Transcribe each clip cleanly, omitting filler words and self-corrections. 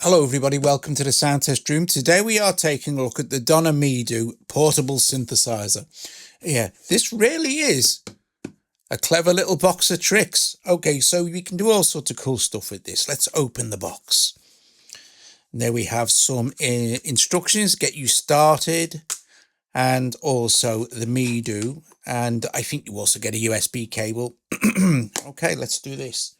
Hello everybody, welcome to the sound test room. Today we are taking a look at the Donner MEDO portable synthesizer. Yeah, this really is a clever little box of tricks. Okay, so we can do all sorts of cool stuff with this. Let's open the box. And there we have some instructions, get you started, and also the MEDO. And I think you also get a USB cable. Okay, let's do this.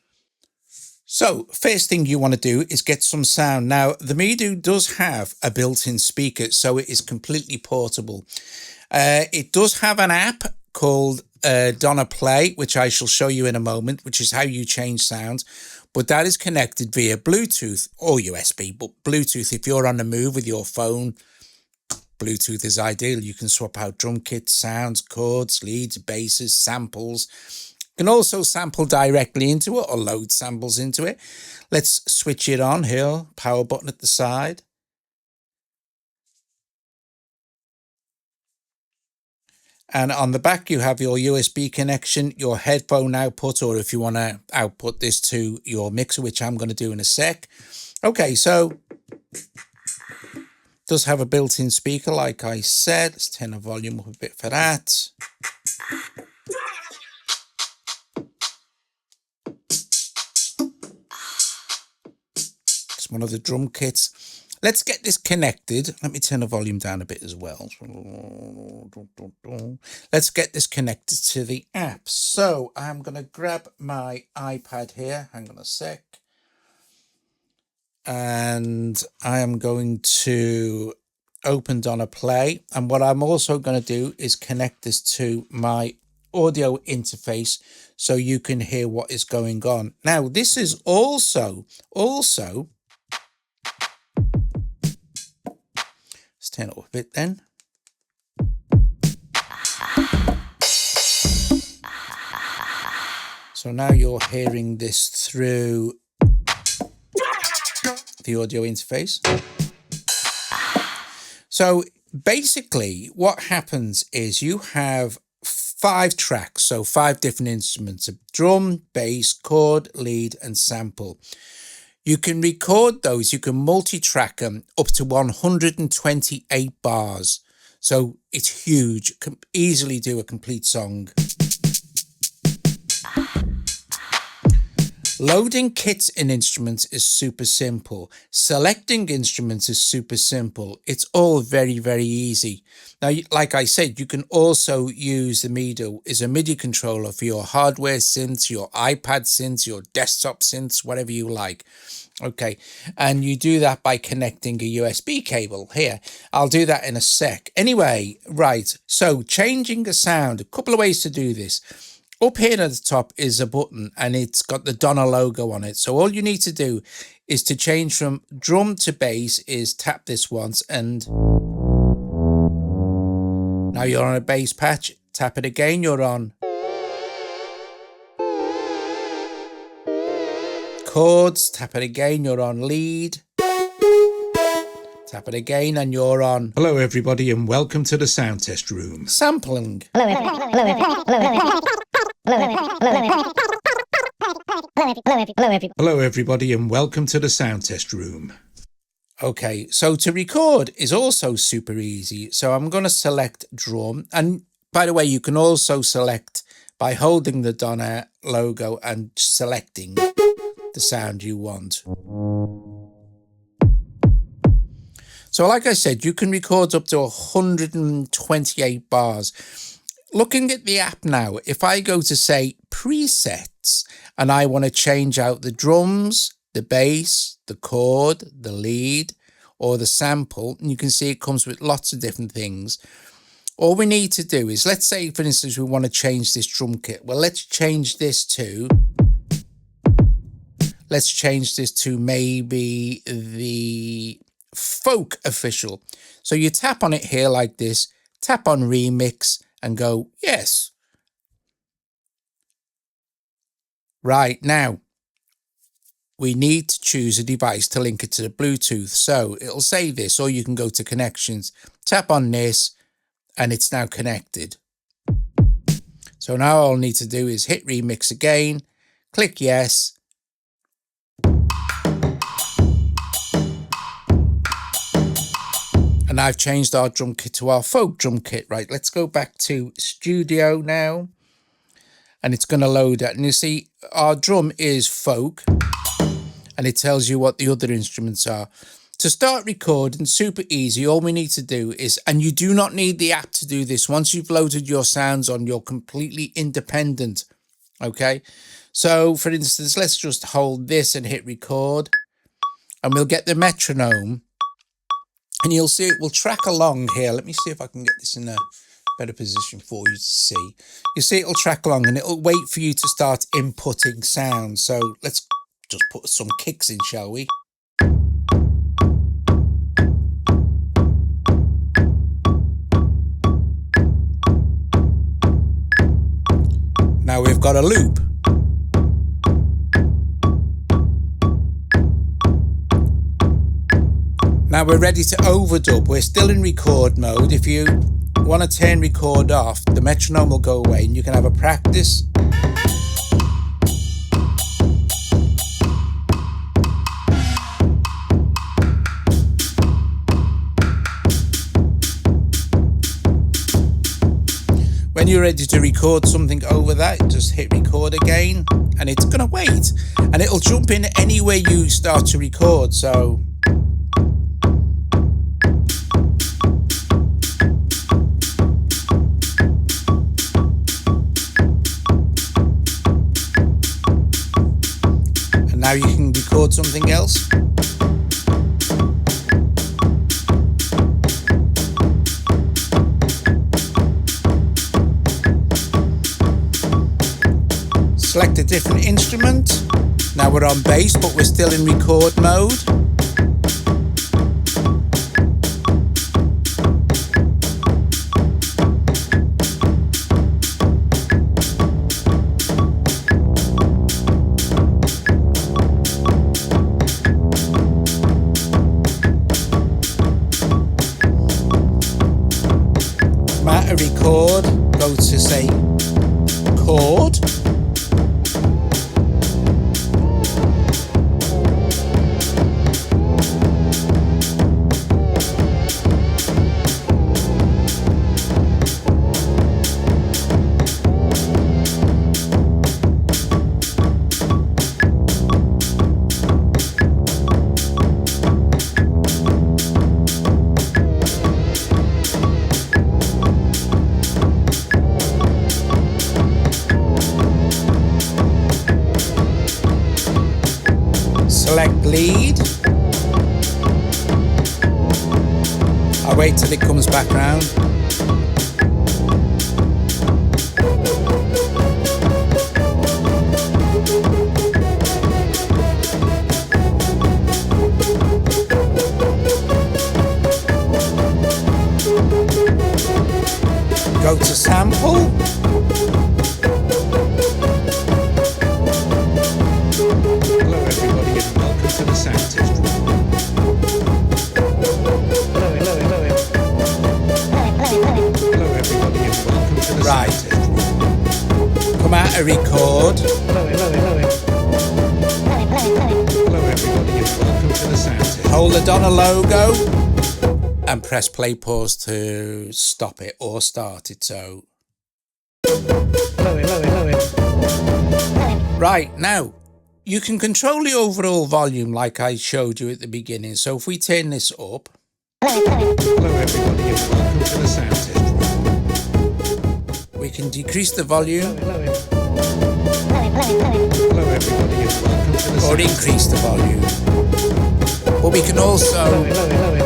So first thing you want to do is get some sound. Now the MEDO does have a built-in speaker, so it is completely portable. It does have an app called Donner Play, which I shall show you in a moment, which is how you change sounds. But that is connected via Bluetooth or USB, but Bluetooth, if you're on the move with your phone, Bluetooth is ideal. You can swap out drum kits, sounds, chords, leads, basses, samples. You can also sample directly into it or load samples into it. Let's switch it on here, power button at the side. And on the back, you have your USB connection, your headphone output, or if you want to output this to your mixer, which I'm going to do in a sec. Okay, so it does have a built-in speaker, like I said. Let's turn the volume up a bit for that. It's one of the drum kits. Let's get this connected. Let me turn the volume down a bit as well. Let's get this connected to the app. So I'm going to grab my iPad here. Hang on a sec. And I am going to open Donner Play. And what I'm also going to do is connect this to my audio interface so you can hear what is going on. Now, this is also let's turn it up a bit then. So now you're hearing this through the audio interface. So basically what happens is you have 5 tracks, so 5 different instruments: a drum, bass, chord, lead, and sample. You can record those, you can multi-track them up to 128 bars. So it's huge, can easily do a complete song. Loading kits and instruments is super simple. Selecting instruments is super simple. It's all very, very easy. Now, like I said, you can also use the MEDO as a MIDI controller for your hardware synths, your iPad synths, your desktop synths, whatever you like. Okay, and you do that by connecting a USB cable here. I'll do that in a sec. Anyway, right, so changing a sound, a couple of ways to do this. Up here at the top is a button and it's got the Donner logo on it. So all you need to do is to change from drum to bass is tap this once, and now you're on a bass patch. Tap it again, you're on chords. Tap it again, you're on lead. Tap it again and you're on. Hello everybody and welcome to the sound test room. Sampling. Hello everybody and welcome to the sound test room. Okay, so to record is also super easy. So I'm going to select drum, and by the way, you can also select by holding the Donner logo and selecting the sound you want. So like I said, you can record up to 128 bars. Looking at the app now, if I go to say presets and I want to change out the drums, the bass, the chord, the lead, or the sample, and you can see it comes with lots of different things. All we need to do is, let's say for instance we want to change this drum kit. Well, let's change this to maybe the folk official. So you tap on it here like this, tap on remix and go yes. Right, now we need to choose a device to link it to the Bluetooth. So it'll say this, or you can go to connections, tap on this, and it's now connected. So now all I need to do is hit remix again, click yes, And I've changed our drum kit to our folk drum kit. Right, let's go back to studio now. And it's going to load it. And you see, our drum is folk. And it tells you what the other instruments are. To start recording, super easy. All we need to do is, and you do not need the app to do this. Once you've loaded your sounds on, you're completely independent. Okay. So for instance, let's just hold this and hit record. And we'll get the metronome. And you'll see it will track along here. Let me see if I can get this in a better position for you to see. You see it'll track along and it'll wait for you to start inputting sounds. So let's just put some kicks in, shall we? Now we've got a loop. Now we're ready to overdub. We're still in record mode. If you want to turn record off, the metronome will go away and you can have a practice. When you're ready to record something over that, just hit record again and it's going to wait. And it'll jump in anywhere you start to record. So and now you can record something else. Select a different instrument. Now we're on bass, but we're still in record mode. Matter record, go to say chord. Select lead. I'll wait till it comes back round. Go to sample. To the sound test room. Hello everybody and welcome to the sound test room. Come out and record. Hello everybody and welcome to the sound test room. Hold the Donner logo and press play pause to stop it or start it. So right now you can control the overall volume like I showed you at the beginning. So if we turn this up. Hello everybody and welcome to the sound test room. We can decrease the volume. Hello everybody and welcome to the sound or increase the volume. But we can also hello everybody.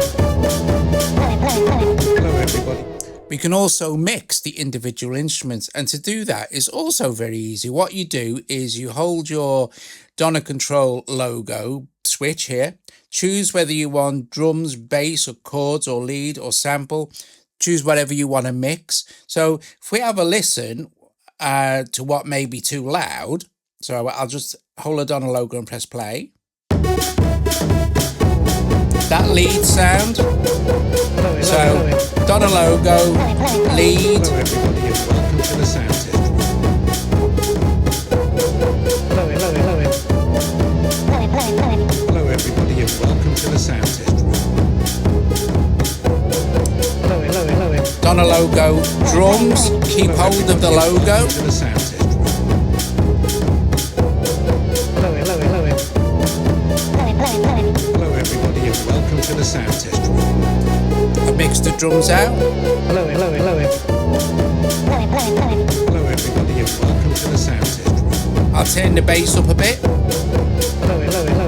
We can also mix the individual instruments, and to do that is also very easy. What you do is you hold your Donner Control logo switch here, choose whether you want drums, bass or chords or lead or sample, choose whatever you want to mix. So if we have a listen to what may be too loud, so I'll just hold the Donner logo and press play. That lead sound. So Donner logo, lead. Hello everybody and welcome to the sound test room. Hello everybody and welcome to the sound test room. drums, keep hold of the logo. Hello everybody and welcome to the sound test room. I mixed the drums out. Hello everybody and welcome to the sound test room. I'll turn the bass up a bit. Hello everybody and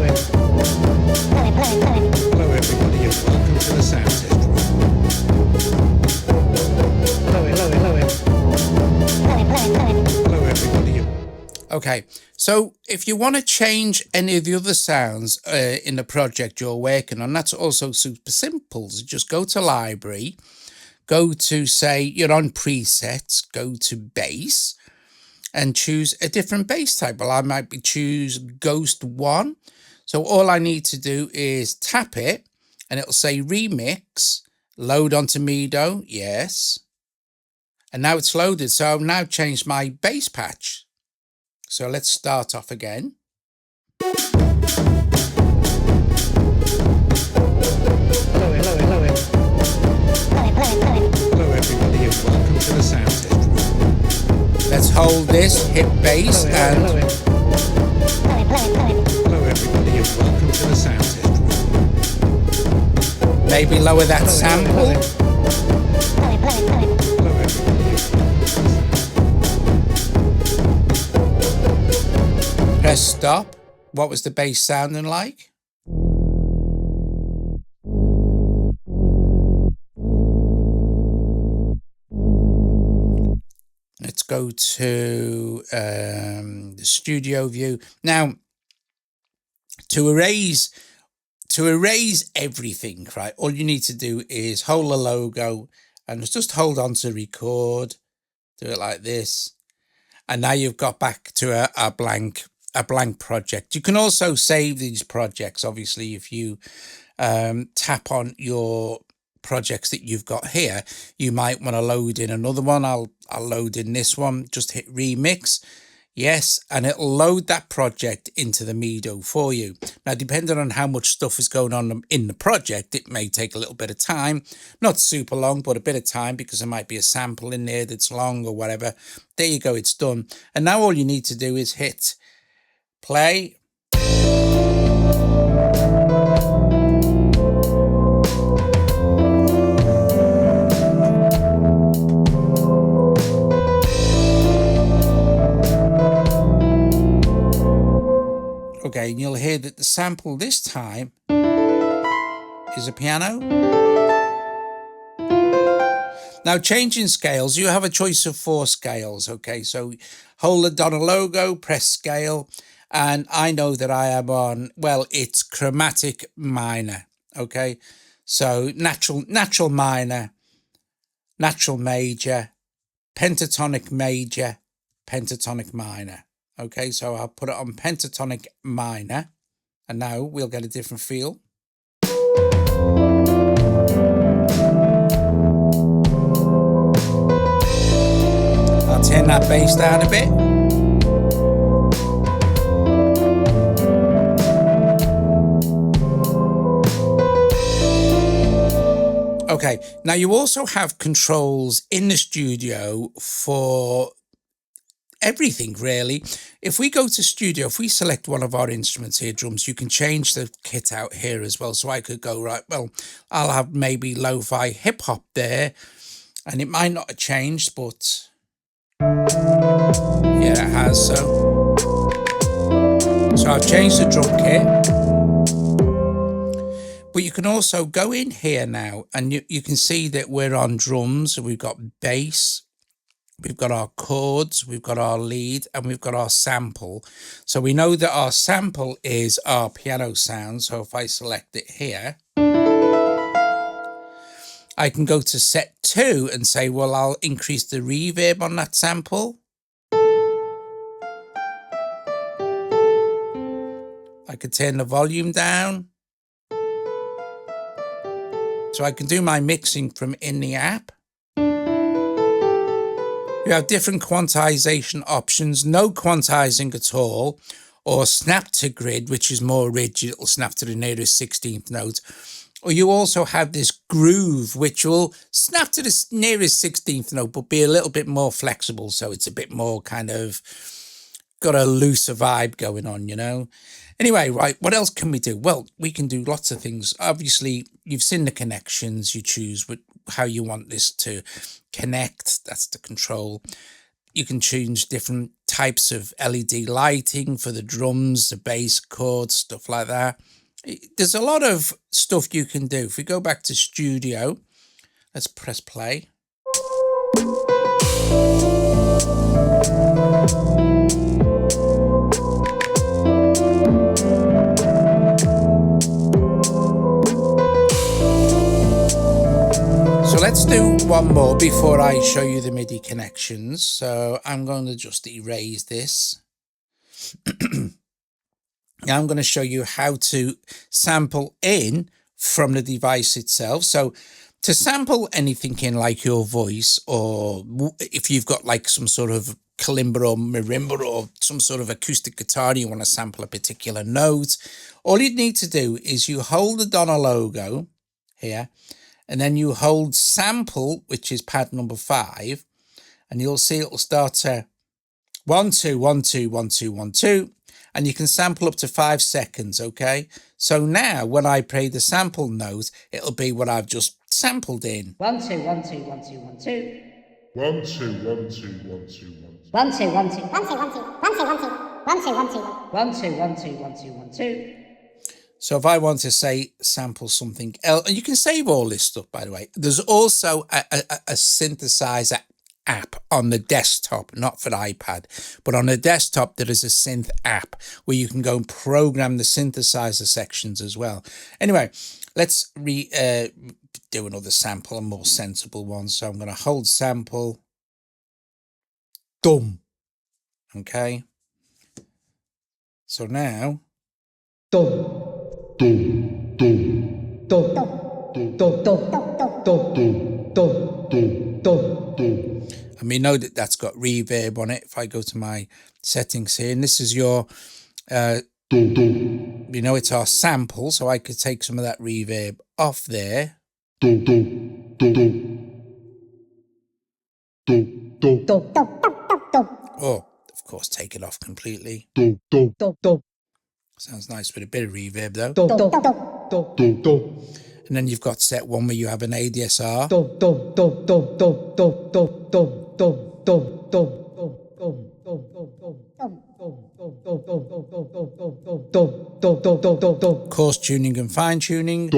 welcome to the sound test room. Hello everybody. Okay, so if you want to change any of the other sounds in the project you're working on, that's also super simple. So just go to library, go to, say, you're on presets, go to bass and choose a different bass type. Well, I might choose Ghost 1. So all I need to do is tap it and it'll say remix, load onto MEDO, yes. And now it's loaded. So I've now changed my bass patch. So let's start off again. Hello everybody and welcome to the sound test room. Let's hold this, hit bass and... Hello everybody and welcome to the sound test room. maybe lower that sample. Hello everybody. Press stop. What was the bass sounding like? Let's go to the studio view. Now, to erase everything, right, all you need to do is hold the logo and just hold on to record. Do it like this. And now you've got back to a blank project. You can also save these projects, obviously, if you tap on your projects that you've got here. You might want to load in another one. I'll load in this one. Just hit remix, yes, and it'll load that project into the MEDO for you. Now, depending on how much stuff is going on in the project, it may take a little bit of time, not super long, but a bit of time, because there might be a sample in there that's long or whatever. There you go, it's done. And now all you need to do is hit play. Okay, and you'll hear that the sample this time is a piano. Now, changing scales, you have a choice of 4 scales. Okay, so hold the Donner logo, press scale, and I know that I am on, well, it's chromatic minor. Okay, so natural minor, natural major, pentatonic major, pentatonic minor. Okay, so I'll put it on pentatonic minor, and now we'll get a different feel. I'll turn that bass down a bit. Okay, now you also have controls in the studio for everything, really. If we go to studio, if we select one of our instruments here, drums, you can change the kit out here as well. So I could go, right, well, I'll have maybe lo-fi hip hop there, and it might not have changed, but yeah, it has. So I've changed the drum kit. But you can also go in here now, and you can see that we're on drums. So we've got bass, we've got our chords, we've got our lead, and we've got our sample. So we know that our sample is our piano sound. So if I select it here, I can go to set 2 and say, well, I'll increase the reverb on that sample. I could turn the volume down. So I can do my mixing from in the app. You have different quantization options, no quantizing at all, or snap to grid, which is more rigid. It'll snap to the nearest 16th note. Or you also have this groove, which will snap to the nearest 16th note, but be a little bit more flexible. So it's a bit more kind of got a looser vibe going on, you know. Anyway, right, what else can we do? Well, we can do lots of things. Obviously, you've seen the connections. You choose how you want this to connect. That's the control. You can change different types of LED lighting for the drums, the bass chords, stuff like that. There's a lot of stuff you can do. If we go back to studio, let's press play. So let's do one more before I show you the MIDI connections. So I'm going to just erase this. Now I'm going to show you how to sample in from the device itself. So to sample anything in, like your voice, or if you've got like some sort of kalimba or marimba or some sort of acoustic guitar and you want to sample a particular note, all you need to do is you hold the Donner logo here, and then you hold sample, which is pad number 5, and you'll see it'll start to 1 2 1 2 1 2 1 2, and you can sample up to 5 seconds. Okay, so now when I play the sample note, it'll be what I've just sampled in. 1 2 1 2 1 2 1 2 1 2 1 2 1 2 1 2 1 2 1 2 1 2 1 2 1 2 1 2 1 2 1 2 1 2 1 2 1 2. So if I want to say sample something else, and you can save all this stuff, by the way. There's also a synthesizer app on the desktop, not for the iPad, but on the desktop there is a synth app where you can go and program the synthesizer sections as well. Anyway, let's do another sample, a more sensible one. So I'm going to hold sample, dum. Okay. So now, Dum. Dum, dum, Dum. dum, Dum. Dum. dum, Dum. Dum. dum. and we know that that's got reverb on it. If I go to my settings here, and this is your, Dum, dum, you know, it's our sample, so I could take some of that reverb off there. dum, dum, dum, dum, dum, dum, Or, of course, take it off completely. dum, dum, Dum. Dum. Sounds nice with a bit of reverb though. Dum. Dum. Dum. dum, dum. And then you've got set 1 where you have an ADSR. Dum. Dum. Dum. Dum. Dum. Dum. Dum. Dum. Dum. Dum. Dum. Coarse tuning and fine tuning.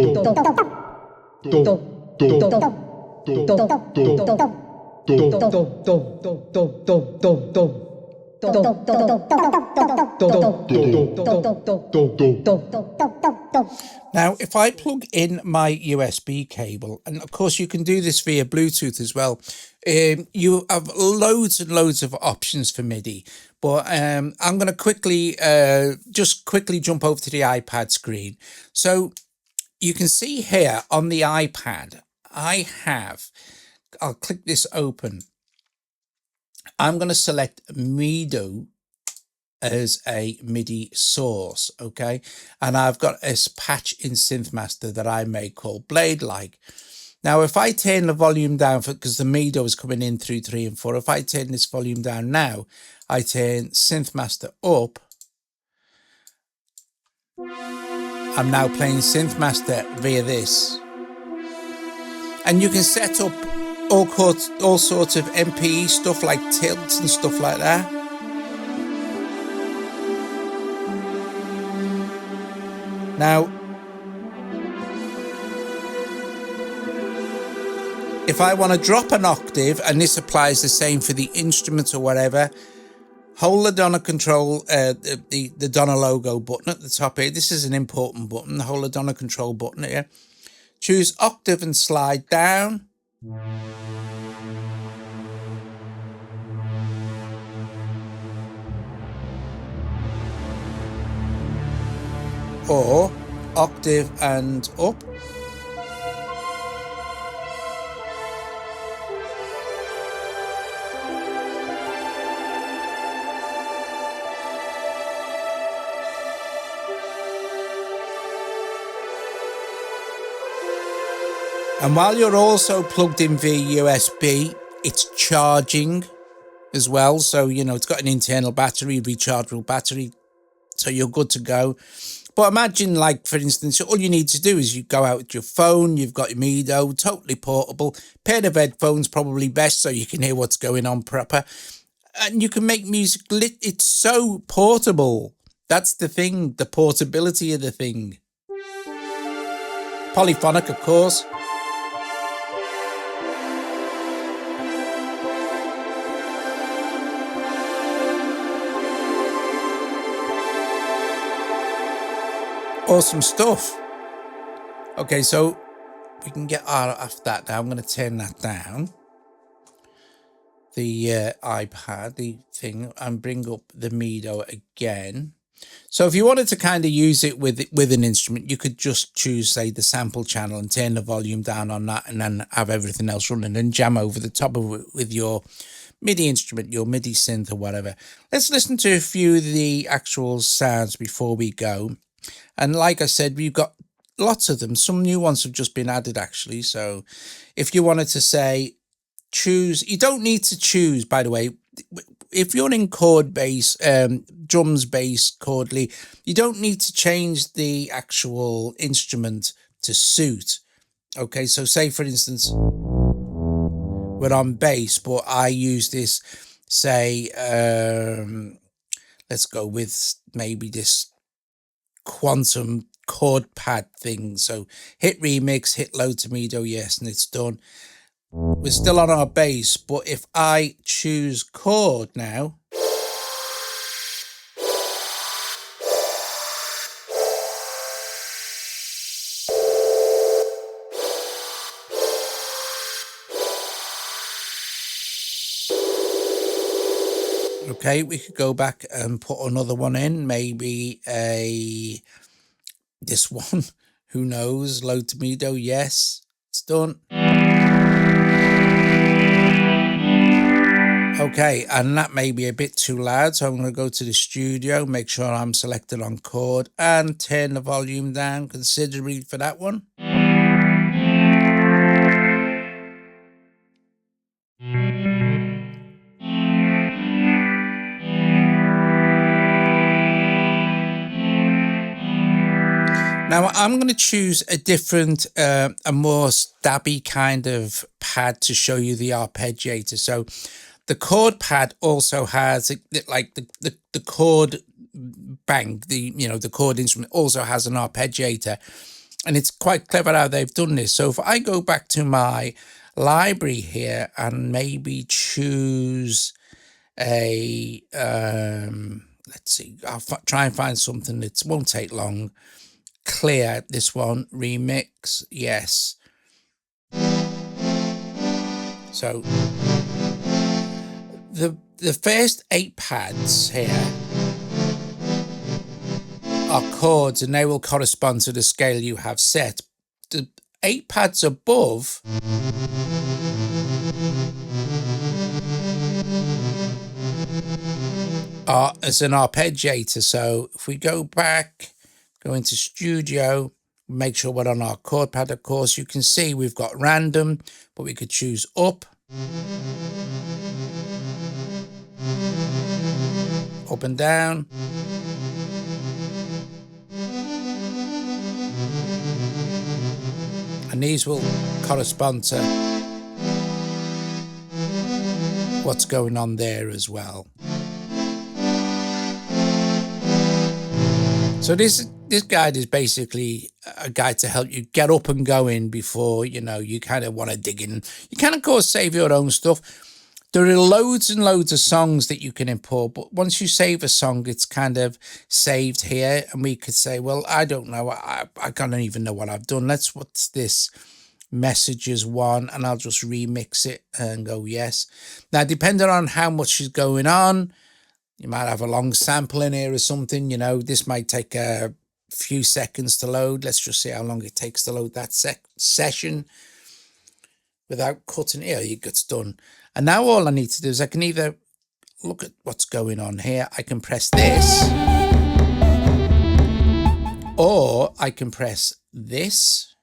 Now, if I plug in my USB cable, and of course you can do this via Bluetooth as well, you have loads and loads of options for MIDI. But I'm going to just quickly jump over to the iPad screen. So you can see here on the iPad, I'll click this open. I'm going to select MEDO as a MIDI source, okay? And I've got this patch in SynthMaster that I made called Blade-like. Now, if I turn the volume down, because the MEDO is coming in through 3 and 4, if I turn this volume down now, I turn SynthMaster up, I'm now playing SynthMaster via this. And you can set up all sorts of MPE stuff like tilts and stuff like that. Now, if I want to drop an octave, and this applies the same for the instruments or whatever, hold the Donner control, the Donner logo button at the top here. This is an important button. Hold the Donner control button here. Choose octave and slide down. Or octave and up. And while you're also plugged in via USB, it's charging as well. So, you know, it's got an internal battery, rechargeable battery. So you're good to go. But imagine, like, for instance, all you need to do is you go out with your phone, you've got your MEDO, totally portable, pair of headphones, probably best, so you can hear what's going on proper. And you can make music. It's so portable. That's the thing, the portability of the thing. Polyphonic, of course. Awesome stuff. Okay, so we can get off that now. I'm going to turn that down. The iPad, the thing, and bring up the MEDO again. So if you wanted to kind of use it with an instrument, you could just choose, say, the sample channel and turn the volume down on that, and then have everything else running and jam over the top of it with your MIDI instrument, your MIDI synth or whatever. Let's listen to a few of the actual sounds before we go. And like I said, we've got lots of them. Some new ones have just been added, actually. So if you wanted to say, choose, you don't need to choose, by the way. If you're in chord bass, drums bass, chordly, you don't need to change the actual instrument to suit. Okay, so say, for instance, we're on bass, but I use this, say, let's go with maybe this quantum chord pad thing. So hit remix, hit load to MEDO, yes, and it's done. We're still on our bass, but if I choose chord now, okay, we could go back and put another one in, maybe this one, who knows, load to MEDO, yes, it's done. Okay, and that may be a bit too loud, so I'm going to go to the studio, make sure I'm selected on chord, and turn the volume down considerably for that one. Now I'm going to choose a different, a more stabby kind of pad to show you the arpeggiator. So the chord pad also has, like the chord bank, the chord instrument also has an arpeggiator, and it's quite clever how they've done this. So if I go back to my library here and maybe choose a, let's see, I'll try and find something that won't take long. Clear, this one, remix, yes. So the first 8 pads here are chords, and they will correspond to the scale you have set. The 8 pads above are as an arpeggiator. So if we go back, go into studio, make sure we're on our chord pad, of course. You can see we've got random, but we could choose up and down. And these will correspond to what's going on there as well. So this guide is basically a guide to help you get up and going before, you kind of want to dig in. You can, of course, save your own stuff. There are loads and loads of songs that you can import, but once you save a song, it's kind of saved here. And we could say, well, I don't know. I don't even know what I've done. What's this? Messages one, and I'll just remix it and go, yes. Now, depending on how much is going on, you might have a long sample in here or something, this might take a few seconds to load. Let's just see how long it takes to load that session without cutting it. Here, it's done. And now all I need to do is I can either look at what's going on here. I can press this, or I can press this.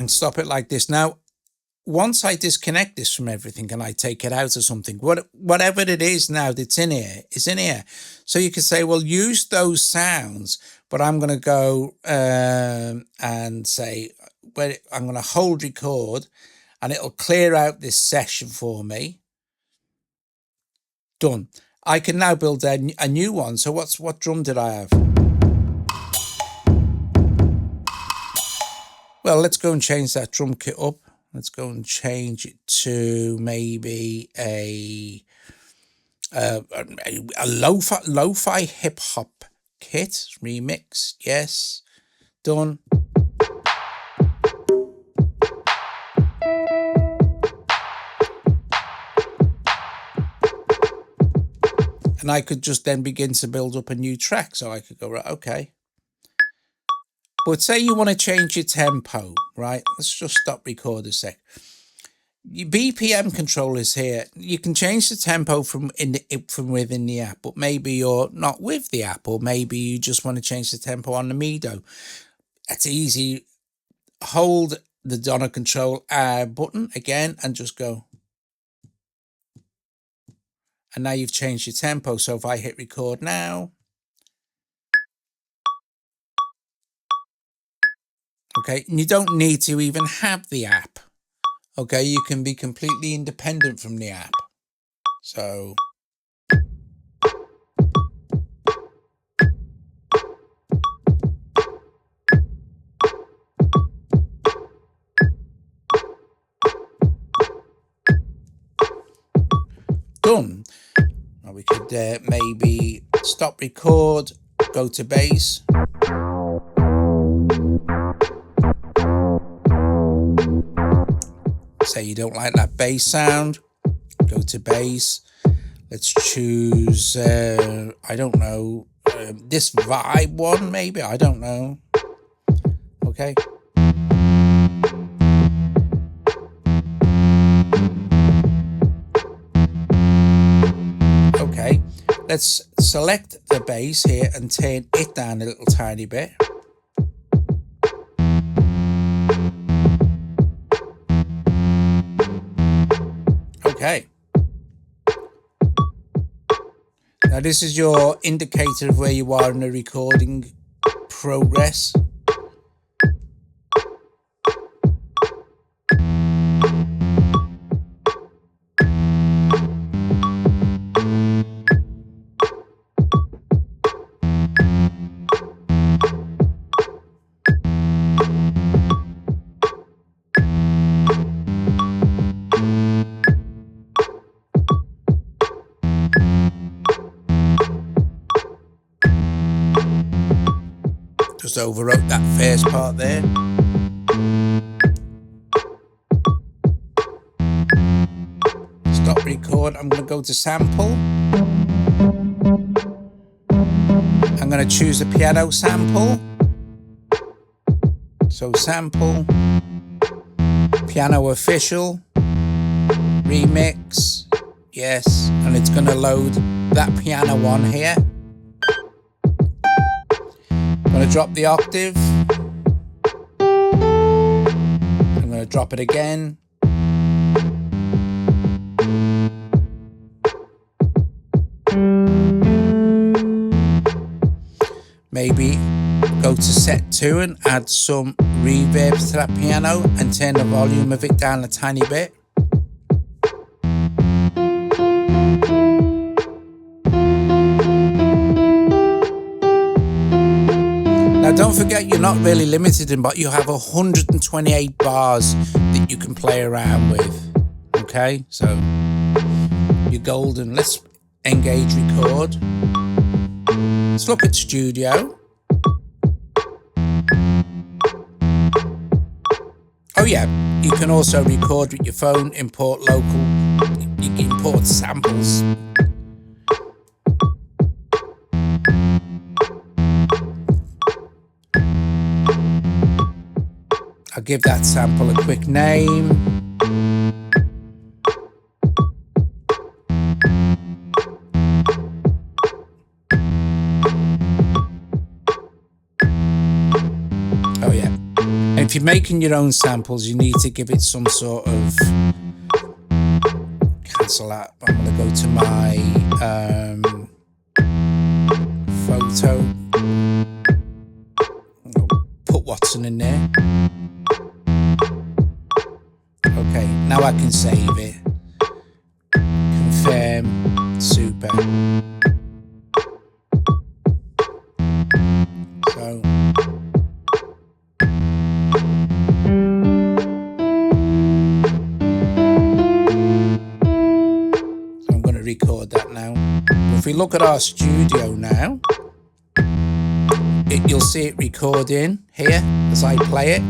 and stop it like this. Now, once I disconnect this from everything and I take it out of something, whatever it is now that's in here is in here. So you could say, well, use those sounds, but I'm going to go and say, well, I'm going to hold record and it'll clear out this session for me. Done. I can now build a new one. So what drum did I have? Well, let's go and change that drum kit up. Let's go and change it to maybe a lo-fi hip hop kit remix. Yes, done. And I could just then begin to build up a new track. So I could go, right, okay. But say you want to change your tempo, right? Let's just stop record a sec. Your BPM controllers here, you can change the tempo from within the app, but maybe you're not with the app, or maybe you just want to change the tempo on the MEDO. That's easy. Hold the Donner control button again and just go. And now you've changed your tempo. So if I hit record now, okay, and you don't need to even have the app. Okay, you can be completely independent from the app. So done. Now we could maybe stop record, go to bass. Say you don't like that bass sound, go to bass. Let's choose, I don't know, this vibe one maybe, I don't know. Okay. Okay, let's select the bass here and turn it down a little tiny bit. Okay. Now this is your indicator of where you are in the recording progress. Just overwrote that first part there. Stop record. I'm going to go to sample. I'm going to choose a piano sample. So sample, piano official, remix, yes, and it's going to load that piano one here. I'm going to drop the octave. I'm going to drop it again. Maybe go to set 2 and add some reverb to that piano and turn the volume of it down a tiny bit. Now don't forget, you're not really limited in, but you have 128 bars that you can play around with. Okay, so you're golden. Let's engage record. Let's look at studio. Oh yeah, you can also record with your phone, import local, you can import samples. I'll give that sample a quick name. if you're making your own samples, you need to give it some sort of, cancel that, I'm going to go to my photo, I'll put Watson in there. Okay, now I can save it, confirm, super. So I'm going to record that now. If we look at our studio now, you'll see it recording here as I play it.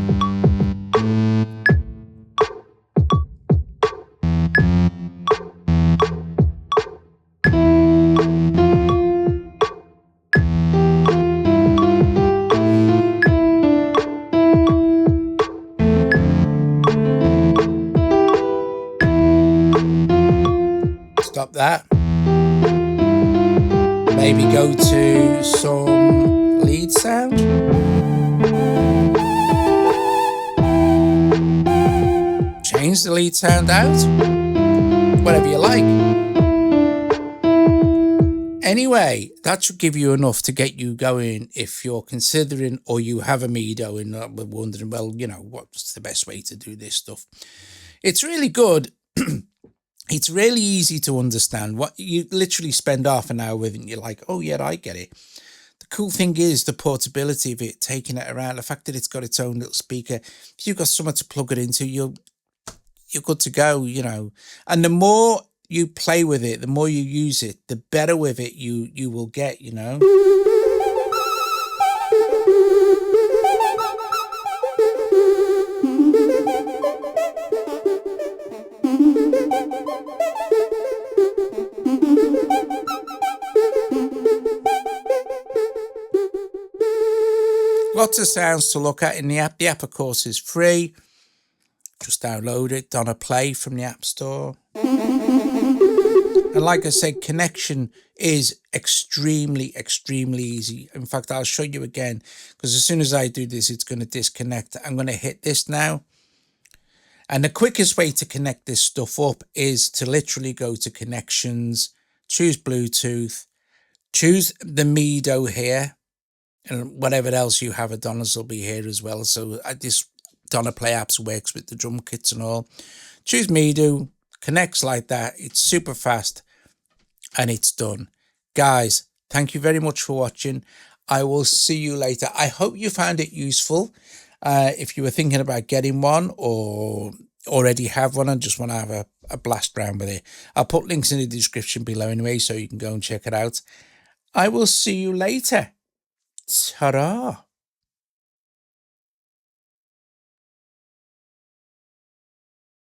Stop that. Maybe go to some lead sound. Change the lead sound out. Whatever you like. Anyway, that should give you enough to get you going if you're considering, or you have a Medo and we're wondering, well, you know, what's the best way to do this stuff? It's really good. It's really easy to understand. What you literally spend half an hour with, and you're like, oh yeah, I get it. The cool thing is the portability of it, taking it around, the fact that it's got its own little speaker. If you've got somewhere to plug it into, you're good to go, you know. And the more you play with it, the more you use it, the better with it you will get, you know. Lots of sounds to look at in the app. The app, of course, is free. Just download it, Donner Play from the App Store. And like I said, connection is extremely, extremely easy. In fact, I'll show you again, because as soon as I do this, it's going to disconnect. I'm going to hit this now. And the quickest way to connect this stuff up is to literally go to connections, choose Bluetooth, choose the Medo here, and whatever else you have at Donner's will be here as well. So this Donner Play apps works with the drum kits and all. Choose Medo, connects like that. It's super fast and it's done. Guys, thank you very much for watching. I will see you later. I hope you found it useful. If you were thinking about getting one or already have one and just want to have a blast around with it, I'll put links in the description below anyway, so you can go and check it out. I will see you later. Ta-ra.